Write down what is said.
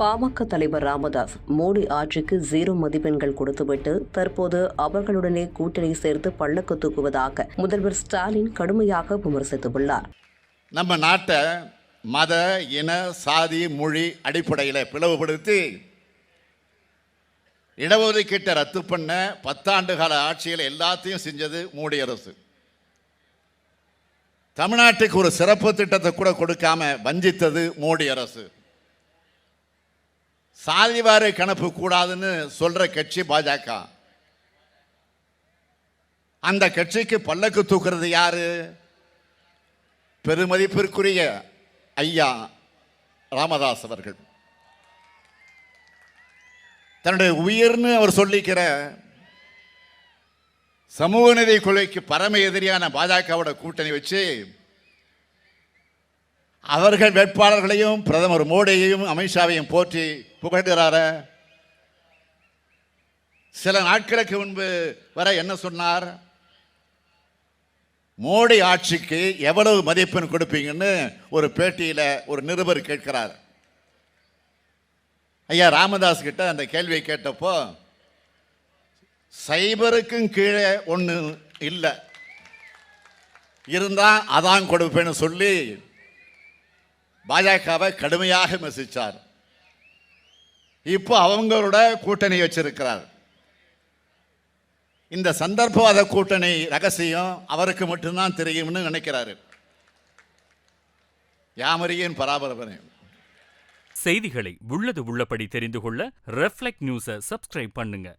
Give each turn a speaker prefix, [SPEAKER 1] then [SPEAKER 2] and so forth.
[SPEAKER 1] பாமக தலைவர் ராமதாஸ் மோடி ஆட்சிக்கு 0 மதிப்பெண்கள் கொடுத்துவிட்டு தற்போது அவர்களுடனே கூட்டணி சேர்த்து பள்ளக்கு தூக்குவதாக முதல்வர் ஸ்டாலின் கடுமையாக விமர்சித்துள்ளார்.
[SPEAKER 2] நம்ம நாட்டை மத, இன, சாதி, மொழி அடிப்படையில் பிளவுபடுத்தி இடஒதுக்கீட்டை ரத்து பண்ண 10 ஆண்டு கால ஆட்சியில் எல்லாத்தையும் செஞ்சது மோடி அரசு. தமிழ்நாட்டுக்கு ஒரு சிறப்பு திட்டத்தை கூட கொடுக்காம வஞ்சித்தது மோடி அரசு. சாதிவாரி கணக்கு கூடாதுன்னு சொல்ற கட்சி பாஜக. அந்த கட்சிக்கு பல்லக்கு தூக்குறது யாரு? பெருமதிப்பிற்குரிய ஐயா ராமதாஸ் அவர்கள். தன்னுடைய உயிர்னு அவர் சொல்லிக்கிற சமூக நீதி கொள்கைக்கு பரம எதிரியான பாஜகவோட கூட்டணி வச்சு அவர்கள் வேட்பாளர்களையும் பிரதமர் மோடியையும் அமித்ஷாவையும் போற்றி புகழ்கிறார. சில நாட்களுக்கு முன்பு வர என்ன சொன்னார்? மோடி ஆட்சிக்கு எவ்வளவு மதிப்பெண் கொடுப்பீங்கன்னு ஒரு பேட்டியில் ஒரு நிருபர் கேட்கிறார். ஐயா ராமதாஸ் கிட்ட அந்த கேள்வியை கேட்டப்போ 0க்கும் கீழே ஒன்று இல்லை, இருந்தா அதான் கொடுப்பேன்னு சொல்லி பாஜகவை கடுமையாக விமர்சித்தார். இப்போ அவங்களோட கூட்டணி வச்சிருக்கிறார். இந்த சந்தர்ப்பவாத கூட்டணி ரகசியம் அவருக்கு மட்டும்தான் தெரியும்னு நினைக்கிறாரு. யாமறியின் பராபரப்பனை.
[SPEAKER 3] செய்திகளை உள்ளது உள்ளபடி தெரிந்து கொள்ள ரெஃப்ளெக்ட் நியூஸை சப்ஸ்கிரைப் பண்ணுங்க.